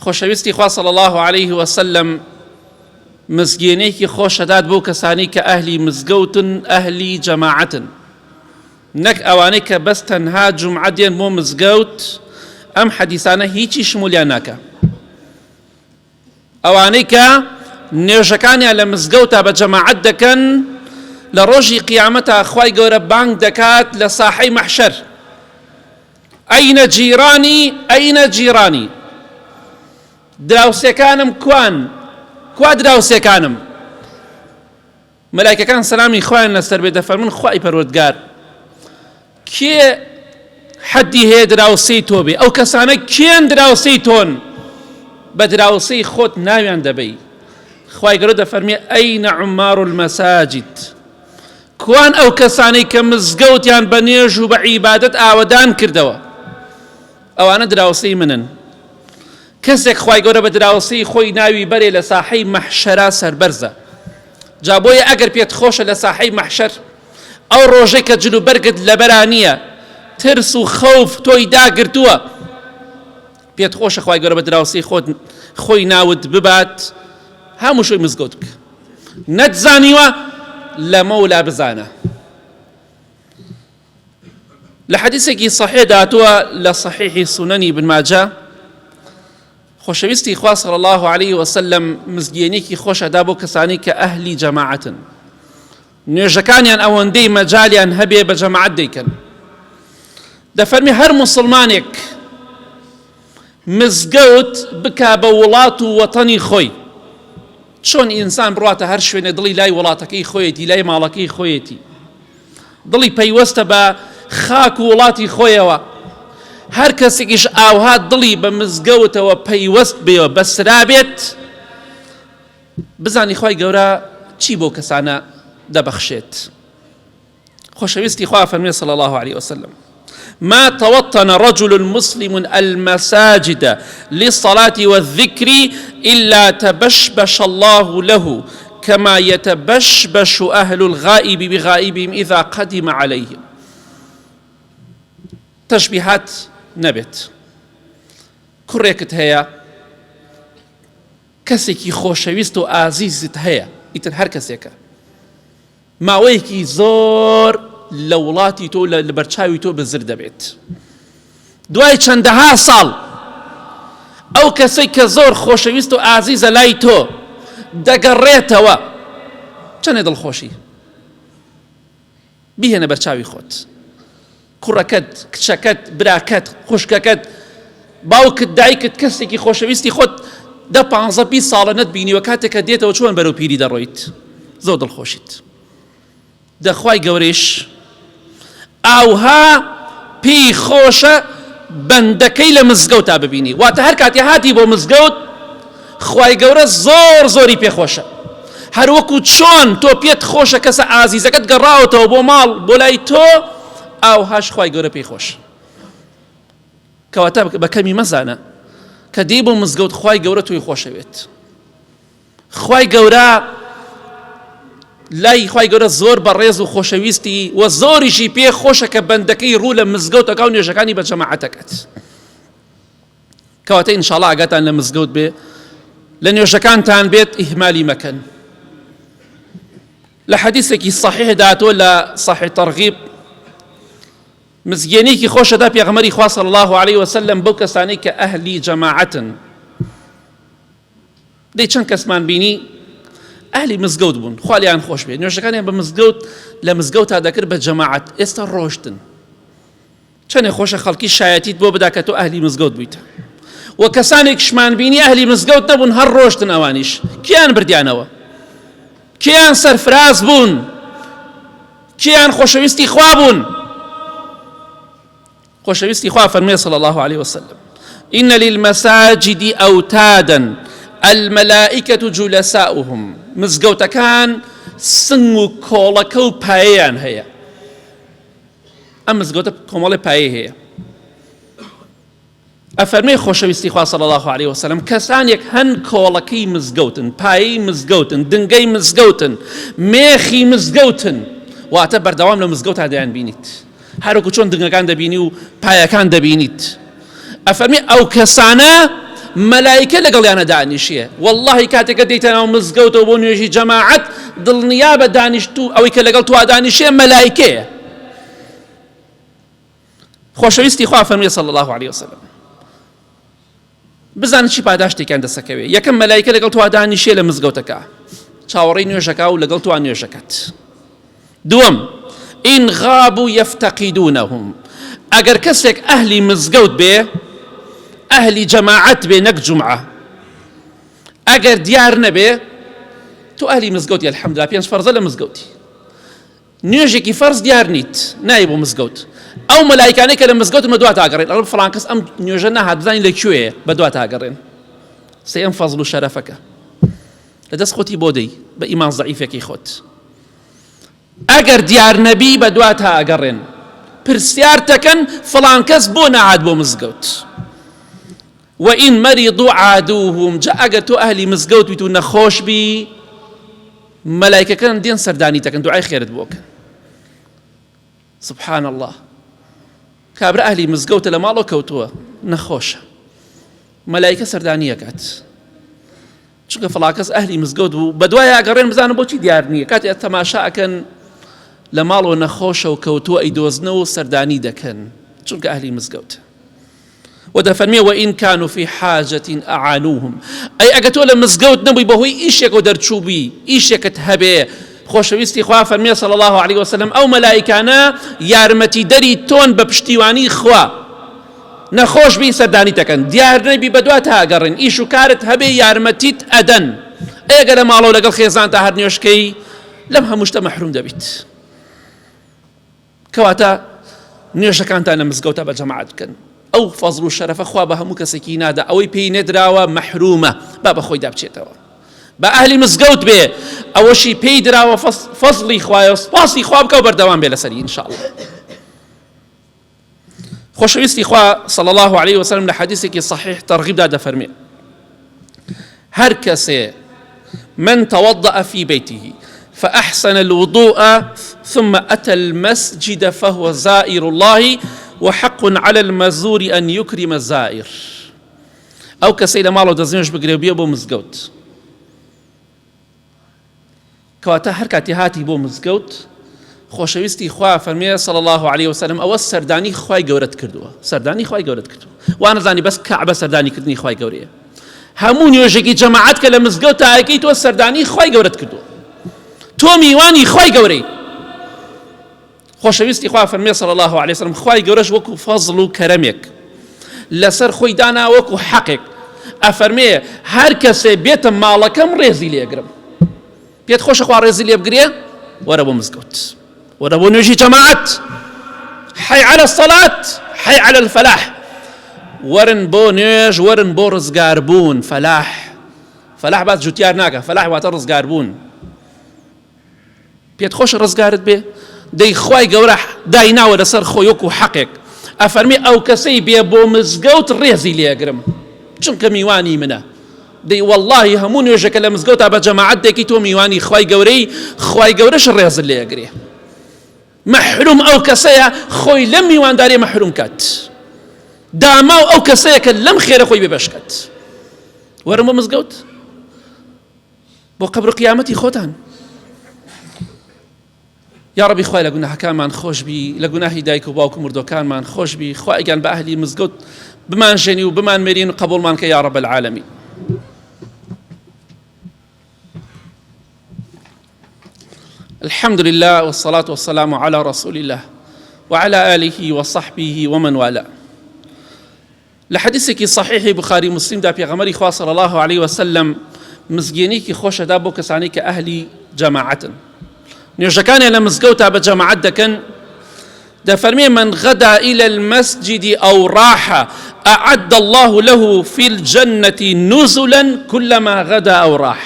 خۆشەویستی خوا صلی الله عليه وسلم مزگێنەیەکی خۆشەدات بۆ کەسانی کە ئەهلی مزگەوتن، ئەهلی جەماعەتن، نەک ئەوانەی کە بەس تەنها جومعە دێن بۆ مزگەوت. ئەم حەدیسانە هیچی شمولیان ناکە. ئەوانەی کە نوێژەکانیان لە مزگەوتە بە جەماعەت دەکەن، لە ڕۆژی قیامەتە خوای گەورە بانگ دەکات لە ساحەی مەحشەر: ئەینە جیرانی، ئەینە جیرانی، دراوسێکانم کوان؟ کوا دراوسێکانم؟ مەلایکەکان سەلامی خوایان لەسەر بێ دەفەرمون: خوای پەروەردگار، کێ حەدی هەیە دراوسەی تۆ بێ؟ ئەو کەسانە کێن دراوسەی تۆن؟ بە دراوسەی خۆت ناویان دەبەی. خوای گەورە دەفەرمێ: ئەینە عومار المەساجد، کوان ئەو کەسانەی کە مزگەوتیان بە نوێژ و بە عیبادەت ئاوەدان کردەوە؟ ئەوانە دراوسەی منن. کەسێک خوای گەورە بە دراوسەی خۆی ناوی بەرێ لە ساحەی مەحشەرا سەربەرزە. جا بۆیە ئەگەر پێت خۆشە لە ساحەی مەحشەر، ئەو ڕۆژەی کە جلوبەرگت لەبەرا نییە، ترس و خەوف تۆی داگرتووە، پێت خۆشە خوای گەورە بە دراوسەی خۆی ناوت ببات، هەموو شوی مزگەوت بکە. نەتزانیوە لە مەولا بزانە. لە حەدیثێکی صحیح داتووە لە صحیحی سونەنی ابن ماجە، خۆشەویستی خوا صلی الله عليه وسلم مزگێنێکی خۆشەدا بۆ کەسانی کە ئەهلی جەماعەتن، نوێژەکانیان ئەوەندەی مەجالیان هەبێ بە جەماعەت دەیکەن. دەفەرمی هەر موسڵمانێک مزگەوت بکا بە وڵات و وەتەنی خۆی. چۆن ئینسان بڕاتە هەر شوێنێ دڵی لای وڵاتەکەی خۆیەتی، لای ماڵەکەی خۆیەتی، دڵی پەیوەستە بە خاک و وڵاتی خۆیەوە. هەر کەسێکیش ئاوها دڵی بە مزگەوتەوە پەیوەست بێەوە، بەسرا بێت، بزانی خوای گەورە چی بۆ کەسانە دەبەخشێت. خۆشەویستی خوا فەرمێ صلی الله عليه وسلم: ما توطن رجل مسلم المساجد للصلاة والذكر إلا تبشبش الله له كما يتبشبش أهل الغائب بغائبهم إذا قدم عليهم. تشبيهات نەبێت. کوڕێکت هەیە، کەسێکی خۆشەویست و ئازیزت هەیە، ئیتر هەر کەسێکە، ماوەیەکی زۆر لە وڵاتی تۆ لە بەرچاوی تۆ بزر دەبێت. دوای چەندەها ساڵ ئەو کەسەی کە زۆر خۆشەویست و ئازیزە لای تۆ دەگەڕێتەوە، چەندێ دڵخۆشی بیهێنە بەرچاوی خۆت. کوڕەکەت، کچەکەت، براکەت، خوشکەکەت، باوکت، دایکت، کەسێکی خۆشەویستی خۆت 10-15 ساڵە نەتبینیوە، کاتێککە دێتەوە چۆن بەرەو پیری دەڕۆیت، زۆر دڵخۆشیت. دەخوای گەورەیش ئاوها پێی خۆشە بەندەکەی لە مزگەوتا ببینی. واتە هەر کاتی هاتی بۆ مزگەوت، خوای گەورە زۆر زۆری پێخۆشە. هەروەکو چۆن تۆ پێت خۆشە کەسە ئازیزەکەت گەڕاوەتەوە بۆ ماڵ بۆ لای تۆ، ئاوهاش خوای گەورە پێی خۆش. کەواتە بە کەمی مەزانە کە دێی بۆ مزگەوت، خوای گەورە تۆی خۆشەوێت. خوای گەورە لای خوای گەورە زۆر بەڕێز و خۆشەویستی و زۆریشی پێ خۆشە کە بەندەکەی ڕوو لە مزگەوتەکە و نوێژەکانی بە جەماعەتەکەت. کەواتە ئینشاڵڵا ئاگاتان لە مزگەوت بێ، لە نوێژەکانتان بێت، ئیهمالی مەکەن. لە حەدیثێکی صحیح داتوە لە صحیح تەرغیب، مزگێنێکی خۆشەدا پێغەمبەری خوا صلی الله عليه وسلم بەو کەسانەی کە ئەهلی جەماعەتن. دەی چەند کەسمان بینی ئەهلی مزگەوت بوون، خوا لیان خۆش بێت، نوێژەکانیان بە مزگەوت لە مزگەوتا دەکرد بە جەماعەت، ئێستا ڕۆشتن. چەندێ خۆشە خەڵکی شایەتیت بۆ بدا کە تۆ ئەهلی مزگەوت بوویتە. و کەسانێکشمان بینی ئەهلی مزگەوت نەبوون، هەر ڕۆشتن. ئەوانیش کیان بردیانەوە؟ کیان سەرفراز بوون؟ کیان خۆشەویستی خوا بوون؟ خۆشەویستی خوا فەرمێ صلی الله عليه وسلم: إن للمساجد أوتادا الملائكة جلساؤهم. مزگەوتەکان سنگ و کۆڵەکە و پایەیان هەیە. ئەم مزگەوتە کۆمەڵی پایەی هەیە. ئەفەرمێ خۆشەویستی خوا صلی الله عليه وسلم: کەسانێک هەن کۆڵەکەی مزگەوتن، پایەی مزگەوتن، دنگەی مزگەوتن، مێخی مزگەوتن، واتە بەردەوام لە مزگەوتا دەیان بینیت، هەروەکو چۆن دنگەکان دەبینی و پایەکان دەبینیت. ئەفەرمی ئەو کەسانە مەلایکە لەگەڵیانە دانیشیە. والله کاتێکە دەیتەنەوە مزگەوتەوە بۆ نوێژی جەماعەت دڵنیا بە دانیشتوو ئەوەی کە لەگەڵ توا دانیشێ مەلایکەیە. خۆشەویستی خوا فەرمووی صلی الله علیه وسلم بزانن چی پاداشتێکیان دەسەکەوێ. یەکەم مەلایکە لەگەڵ توا دانیشێ لە مزگەوتەکە چاوەڕێی نوێژەکە و لەگەڵ توا نوێژەکەت. دووەم ئین غابوا یەفتەقیدونەهم ئەگەر کەسێک ئەهلی مزگەوت بێ ئەهلی جەماعەت بێ نەک جومعە ئەگەر دیار نەبێ تۆ ئەهلی مزگەوتی ئەلحەمدولیلا پێنج فەرزە لە مزگەوتی نوێژێکی فەرز دیار نیت نایی بۆ مزگەوت ئەو مەلایکانەی کە لە مزگەوتمە دوات ئاگەڕێن ئەڵێ فڵان کەس ئەم نوێژە نەهات بزانین لەکوێیە بە دوات ئاگەڕێن سێم فەزڵ و شەرەفەکە لەدەست خۆتی بۆ دەی بە ئیمان زەعیفێکی خۆت ئەگەر دیار نەبی بە دوات ئاگەڕێن پرسیار دەکەن فڵان کەس بۆ نەهات بۆ مزگەوت وئین مەریضوا عادووهم جا ئەگەر تۆ ئەهلی مزگەوت بیت و نەخۆش بی مەلایکەکان دێن سەردانی دەکەن دوعای خێرت بۆکەن. سبحان الله کابرا ئەهلی مزگەوتە لە ماڵەوە کەوتووە نەخۆشە مەلایکە سەردانی ئەکات چونکە فڵان کەس ئەهلی مزگەوت بوو بە دوای ئاگەڕێن بزانن بۆچی دیار نییە کاتێ تەماشا ئەکەن لە ماڵەوە نەخۆشە و کەوتووە ئەیدۆزنەوە و سەردانی دەکەن چونکە ئەهلی مزگەوتە. ودفرمي وإن كانوا في حاجة أعانوهم أي أجتوا لمزجوت نبي بهوي إيش يكو درتشوبي إيش يكتهبه خوشويستي خوا فرمي صلى الله عليه وسلم أو ملائكانا يارمتي دري تون ببشتيواني خوا نخوش بي سرداني تكن ديار نبي بدواتها قرن إيشو كارت هبي يارمتيت أدن أي قال ما الله لقل خيزان تهر نيوشكي لمها مجتمع محروم دبيت كواتا نيوشكانتا نمزجوتا بجماعات كن ئەو فەزڵ و شەرەفە خوا بە هەموو کەسێکی نادا ئەوەی پێی نەدراوە مەحرومە با بە خۆی دابچێتەوە بە ئەهلی مزگەوت بێ ئەوەشی پێی دراوە فەزڵی خوایە سپاسی خوا بکە و بەردەوام بێ لەسەری ئینشاءالله. خۆشەویستی خوا صلی الله عليه وسلم لە حەدیثێکی صحیح تەرغیبدا دەفەرمێ هەر کەسێ من توضأ في بيته فأحسن الوضوء ثم أتى المسجد فهو زائر الله وحق على المزور أن يكرم الزائر أو كسيدة مالو دزنيش بقريبية بو مزقوت كواتا هركاتي هاتي بو مزقوت خوشويستي خوا فرمي صلى الله عليه وسلم أو السرداني خواي قورت كردوه سرداني خواي قورت كردوه وأنا زاني بس كعبة سرداني كردني خواي قوريه همون يوجيكي جماعات كلا مزقوت تاكي تو السرداني خواي قورت كردوه تو ميواني خواي قوري خۆشەویستی خوا فەرمێ صلی الله عليه وسلم خوای گەورەش وەکو فەزڵ و کەرەمێک لەسەر خۆی دانا وەکو حەقێک ئەفەرمێ هەر کەسێ بێتە ماڵەکەم ڕێزی لێگرم پێت خۆشە خوا ڕێزی لێ بگرێ وەرە بۆ مزگەوت وەرە بۆ نوێژی جەماعەت حەی عەلە الصەلات حەی عەلە الفەلاح وەرن بۆ نوێژ وەرن بۆ ڕزگاربوون فەلاح باس جوتیار ناکە فەلاح واتە ڕزگاربوون پێت خۆشە ڕزگارت بێ دەی خوای گەورە دایناوە لەسەر خۆی وەکو حەقێک ئەفەرمی ئەو کەسەی بێ بۆ مزگەوت ڕێزی لێگرم چونکە میوانی منە دەی واللهی هەموو نوێژەکە لە مزگەوتا بە جەماعەت دەکەی تۆ میوانی خوای گەورەی خوای گەورەش ڕێزت لێگرێ مەحروم ئەو کەسەیە خۆی لەم میوانداری مەحروم کات داما و ئەو کەسەیە کە لەم خێرە خۆی بێبەش کات وەرن بۆ مزگەوت بۆ قەبر و قیامەتی خۆتان يا ربي خوای لە گوناهەکانمان خۆش بی لە گوناهی دایک و باوک و مردوەکانمان خۆش بی خوای گیان بە ئەهلی مزگەوت بمانژێنی و بمانمێرین و قبوڵمان کە یا رب العالمین. الحمد لله والصلاة والسلام على رسول الله وعلى آله وصحبه ومن والاه. لحديثك صحيح بخاري مسلم دا پیغمبری خوا صلی الله عليه وسلم مزگینی کی خوش دا بو کسانی که اهلی جماعت نوێژەکان لە مزگەوتا بە جەماعەت دەکەن دەفەرمێ من غدا إلى المسجد أو راح أعد الله له في الجنة نزلا كلما غدا أو راح.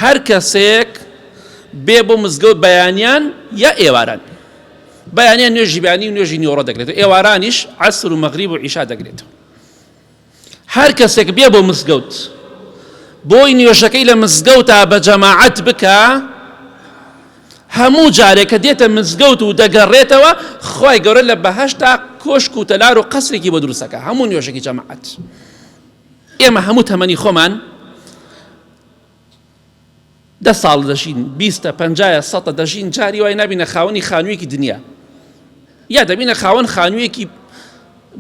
هەر کەسێک بێ بۆ مزگەوت بەیانیان یا ئێواران بەیانیان نوێژی بەیانی و نوێژی نیوەڕۆ دەگرێتەوە ئێوارانیش عەسر و مەغریب و عیشا دەگرێتەوە. هەر کەسێک بێ بۆ مزگەوت بۆی نوێژەکەی لە مزگەوتا بە جەماعەت بکە هەموو جارێک کە دێتە مزگەوت و دەگەڕێتەوە خوای گەورە لە بەهەشتا کۆشک و تەلار و قەسرێکی بۆ دروستەکە هەموو نوێژێکی جەماعەت ئێمە هەموو تەمەنی خۆمان 10 ساڵ دەژین 20 50 100 دەژین جاری وای نبینە خاوەنی خانوویەکی دنیا یا دەبینە خاوەن خانوویەکی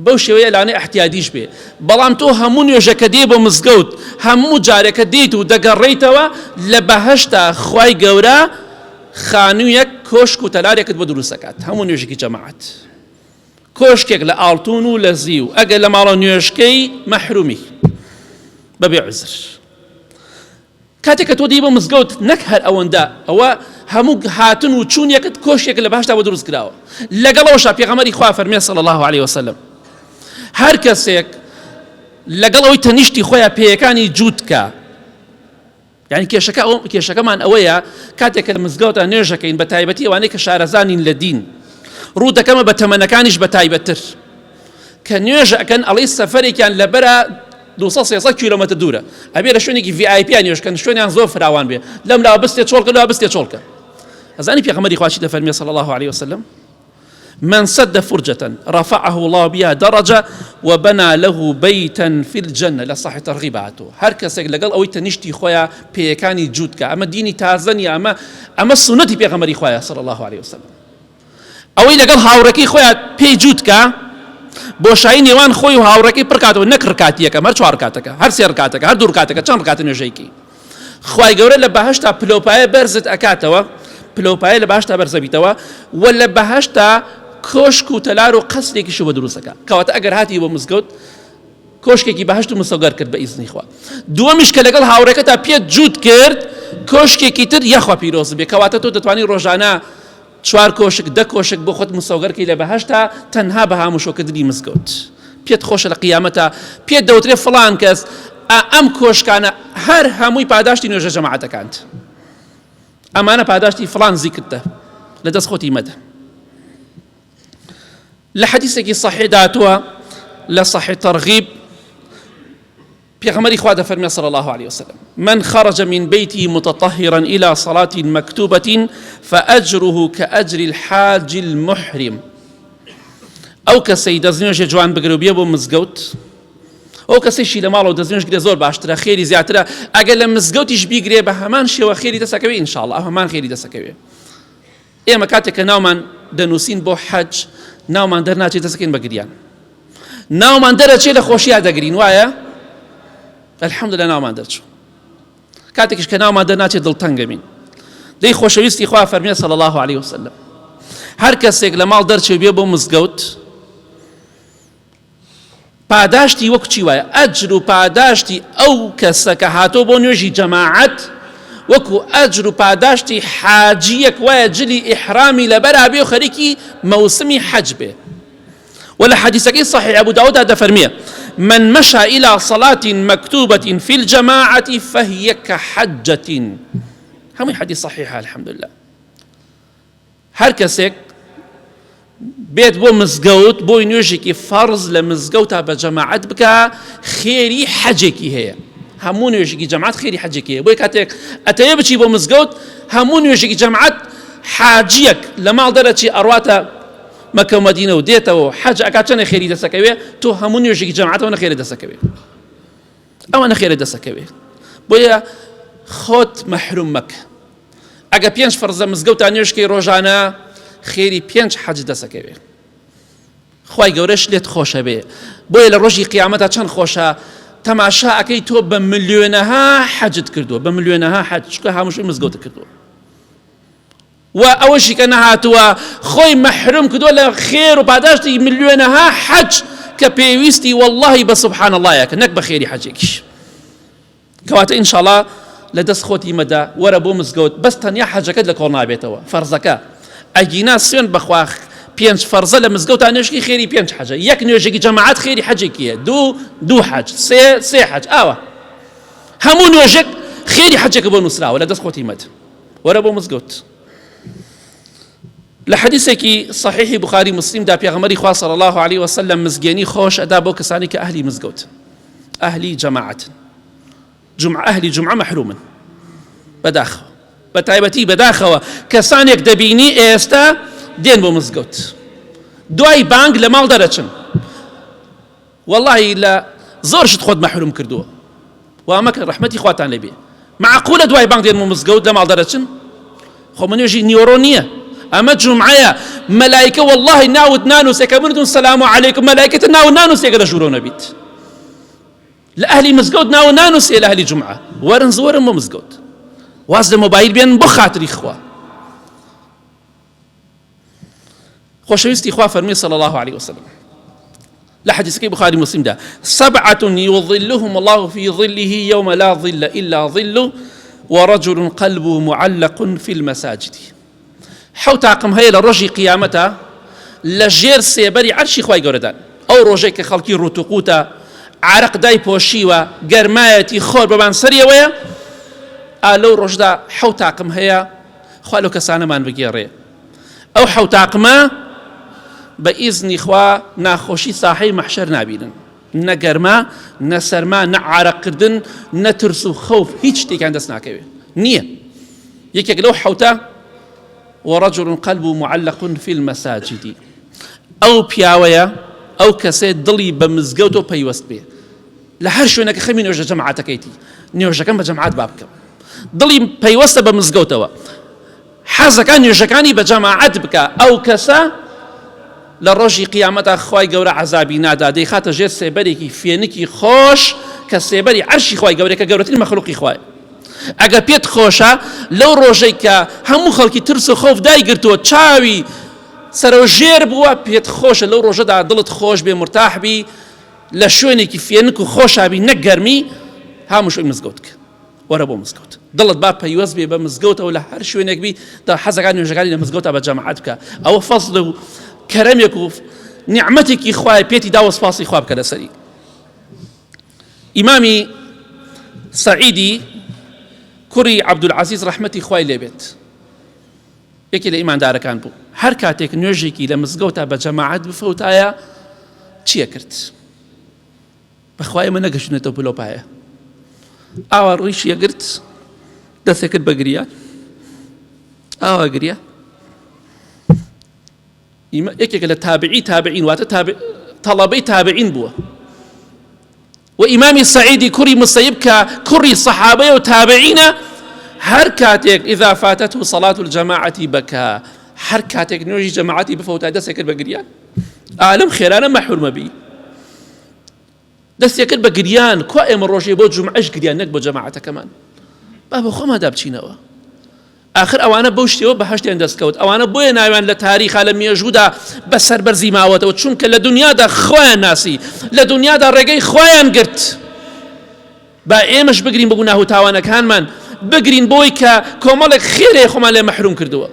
بەو شێوەیە لانەی احتیادیش بێ بەڵام تۆ هەموو نوێژەکە دێ بۆ مزگەوت هەموو جارێکە دێیت و دەگەڕێیتەوە لە بەهەشتا خوای گەورە خانوویەک کۆشک و تەلارێکت بۆ دروستەکات هەموو نوێژێکی جەماعەت کۆشکێک لە ئاڵتون و لە زی و ئەگەر لە ماڵە نوێژکەی مەحرومی بەبێ عوزر کاتێک کە تۆ دەی بۆ مزگەوت نەک هەر ئەوەندە ئەوە هەموو هاتن و چوونیەکت کۆشکێک لە بەهەشتا بۆ دروست کراوە لەگەڵەوەشا پێغەمبەری خوا فەرمێ صلی الله عليه وسلم هەر کەسێک لەگەڵ ئەوەی تەنیشتی خۆیان پێیەکانی جووتکە یعنی کێشەکەمان ئەوەیە کاتێک کە لە مزگەوتە نوێژەکەین بە تایبەتی ئەوانەی کە شارەزانین لە دین ڕوو دەکەمە بە تەمەنەکانیش بە تایبەتتر کە نوێژەکەن ئەڵێ سەفەرێکیان لەبەرە 200 کیلۆمەتر دوورە ئەبێ لە شوێنێکی VIP نوێژکەن شوێنیان زۆر فراوان بێ لەم لاوە بستێ چۆڵکە لەوە بستێ چۆڵکە ئەزانی پێغەمبەری خوا چی دەفەرمێ صلی الله عليه وسلم من سد فرجة رفعه الله بها درجة وبنى له بيتا في الجنة لصح ترغيباته هر کەسێک لەگەڵ ئەوەی تەنیشتی خۆیان پێیەکانی جووتکە ئەمە دینی تازەنی ئەمە سنەتی پێغەمبەری خوایە صلی الله عليه وسلم ئەوەی لەگەڵ هاوڕێکەی خۆیان پێی جووتکە بۆشایی نێوان خۆی و هاوڕێکەی پڕکاتەوە نەک ڕکاتیەکە هەر 4 ڕکاتەکە هەر 3 ڕکاتەکە هەر 2 ڕکاتەکە چەند ڕکاتە نوێژەیەکی خوای گەورە لە بەهەشتا پلۆپایە بەرزت ئەکاتەوە پلۆپایە لە بەهەشتا بەرزەبیتەوە و لە بەهەشتا کۆشک و تەلار و قەسرێکیش بە دروستەکە کەواتە ئەگەر هاتی بۆ مزگەوت کۆشکێکی بەهەشت و مسەوگەر کرد بە ئیزنی خوا دووەمیش کە لەگەڵ هاوڕێکەتا پێت جووت کرد کۆشکێکی تر یەخوا پیرۆز بێ کەواتە تۆ دەتوانی ڕۆژانە 4 کۆشک 10 کۆشک بۆ خۆت مسەوگەرکەی لە بەهەشتا تەنها بە هاموشۆکردنی مزگەوت پێت خۆشە لە قیامەتە پێت دەوترێ فڵان کەس ئەم کۆشکانە هەر هەمووی پاداشتی نوێژە جەماعەتەکانت ئەمانە پاداشتی فڵان زیکردە لە دەست خۆتی مەدە لحديثك صحيح داتوا لصحيح ترغيب بيغمري خواد فرمي صلى الله عليه وسلم من خرج من بيته متطهرا إلى صلاة مكتوبة فأجره كأجر الحاج المحرم أو كسي دزنيوش جوان بقروبية بو مزقوت أو كسي شي لمالو دزنيوش قد زور باشترا خيري زيادترا أقل مزقوتش بيقري بهمان شي وخيري دسكوي إن شاء الله همان خيري دسكوي إيه مكاتك ناومان دنوسين بو حج ناومان دەرناچێت دەسەکەین بە گریان ناومان دەرەچێت لە خۆشییا دەگرین وایە الحەمدولillah ناومان دەرچوو کاتێکیش کە ناومان دەرناچێت دڵتەنگە بین دەی خۆشەویستی خوا فەرمێ صلی الله عليه وسلم هەر کەسێک لە ماڵ دەرچێت بێ بۆ مزگەوت پاداشتی وەکو چی وایە ئەجر و پاداشتی ئەو کەسە کە هاتۆ بۆ نوێژی جەماعەت وەکو ئەجر و پاداشتی حاجیەک وایە جلی ئیحرامی لەبەرا بێ و خەریکی مەوسمی حەج بێ ولا حديثك صحيح أبو داود هذا فرمية من مشى إلى صلاة مكتوبة في الجماعة فهي كحجة هم حديث صحيحة الحمد لله هر کەسێک بێت بۆ مزگەوت بۆی نوێژێکی فەرز لە مزگەوتە بە جەماعەت بکە خێری حەجێکی هەیە هەموو نوێژێکی جەماعەت خێری حەجێکی هەیە بۆی کاتێک ئەتەوێ بچی بۆ مزگەوت هەموو نوێژێکی جەماعەت حاجیەک لە ماڵ دەرەچی ئەڕواتە مەکە و مەدینە و دێتەوە حەج ئەکات چەندە خێری دەسەکەوێ تۆ هەموو نوێژێکی جەماعەتەوە نەخێرە دەسەکەوێ ئەوە نەخێرە دەسەکەوێ بۆیە خۆت مەحروم مەکە ئەگە 5 فەرزە مزگەوتە نوێژکەی ڕۆژانە خێری 5 حەج دەسەکەوێ خوای گەورەش لێت خۆشە بێ بۆیە لە ڕۆژی قیامەتە چەند خۆشە تەماشا ئەەکەی تۆ بە ملیۆنەها حەجت کردووە بە ملیۆنەها حەج چکە هەمووشی مزگەوتە کردووە و ئەوەشی کە نەهاتووە خۆی مەحروم کردووە لە خێر و پاداشتی ملیۆنەها حەج کە پێویستی واللهی بە سوبحان اللهیەکە نەک بە خێری حەجێکیش کەواتە ئینشاءالله لە دەست خۆتی مەدا وەرە بۆ مزگەوت بەس تەنیا حەجەکەت لە کۆڵ نابێتەوە فەرزەکە ئەگینا سوێن بەخوا 5 فەرزە لە مزگەوتە نوێژکی خێری 5 حەجە یەک نوێژێکی جەماعەت خێری حەجێکیە دوو حەج سێ حەج ئاوە هەموو نوێژێک خێری حەجێکە بۆ نووسراوە لە دەست خۆتی مەد وەرە بۆ مزگەوت لحديثك صحيح بخاري مسلم دا پیغمبری خوا صلی الله عليه وسلم مزگینی خوش ادا بو کسانی که اهلی مزگوت اهلی جماعت اهلی جمعه محروما بداخو بتایبتی بداخو کسانی که دبینی استا دین بو مزگوت دوای بانگ لمال درچن والله لا زۆرشت خۆت مەحروم کردووە وامەکە ڕەحمەتی خواتان لێبێ معقولە دوای بانگ دێن و مزگەوت لە ماڵ دەرەچن خۆ من نوێژی نیۆڕۆ نییە ئەمە جومعەیە مەلایکە واللهی ناوت نانووسێکە منتون سەلام عەلەیکم مەلایکەتە ناو نانووسێکە لە ژوورۆ نەبیت لە ئەهلی مزگەوت ناو نانووسێ لە ئەهلی جومعە وەرن زۆرم بۆ مزگەوت واز لە مۆبایل بێن بۆ خاتری خوا خۆشەویستی خوا فەرمی صلی الله عليه وسلم لا حديث كي بخاري مسلم ده 7 يظلهم الله في ظله يوم لا ظل إلا ظله ورجل قلبه معلق في المساجد حوت عقم هي للرجي قيامته لجير سيبري عرشي خواي قردان أو رجي كخلقي رتقوتا عرق داي بوشيوا قرمايتي خور ببان سريا ويا لو رجدا حوت عقم هي خوالو كسانا من بقيري أو حوت عقما بإذن إخوة ناخوشي صاحي محشر نابينن نقرما نسرما نعرق كردن نترسو خوف هيتش تيك عند سناكوي نية يكيك لو حوتا ورجل قلبه معلق في المساجد أو بياويا أو كسيد ضلي بمزقوتو بيوست بيه لحرشو انك خمين نيوجا جماعتك ايتي نيوجا كان بجماعات بابك ضلي بيوست بمزقوتو حازك ان نيوجا كاني بجماعات بك أو كسا لروجي قيامته خواي قورا عذابي نادا دي خاطر جير سيبريكي فينكي خوش كسيبري عرشي خواي قورا كقورتي المخلوقي خواي اگا بيت خوشا لو روجي كا همو خلقي ترسو خوف داي قرتو تشاوي سرو جير بوا بيت خوشا لو روجا دا دلت خوش بي مرتاح بي لشوينكي فينكو خوشا بي نقرمي هامو شوي مزقوتك ورا بو مزقوت ضلت باب يوز بي بمزقوت ولا هر شوينك بي دا حزق عني وجقالي لمزقوت بجامعاتك او فضل كرمك نعمتك إخوائي بيتي داو سباسي إخوائي بكذا سري إمامي سعيدي كوري عبد العزيز رحمتي إخوائي لبيت يكي لإيمان دار كان بو هر كاتك نوجيكي لمزقوتا بجماعات بفوتايا چي كرت بخوائي من نقش نتو بلو بايا آوار ريش يقرت دسكت بقريان آوار قريان يكيك تابعين واتا طلبي تابعين بوا وإمامي السعيدي كوري مصيبك كوري صحابي وتابعين حركاتك إذا فاتته صلاة الجماعة بكى حركاتك نوجي جماعتي بفوتا دس يكر بقريان عالم خيرانا ما حرم بي دس يكر بقريان كوائم الروشي بو جمعش قريان نك بو جماعته كمان بابا خو ما دابتشينوا آخر أوانا بوشتيو بحشتين دسكوت أوانا بويا نايوان لتاريخ عالمي يجودا بسر برزي ماوتا وچونك لدنيا دا خوان ناسي لدنيا دا رقاي خوان قرت با ايمش بقرين بقناهو تاوانا كان من بقرين بوي كومالك خيري خمالي محروم كردوا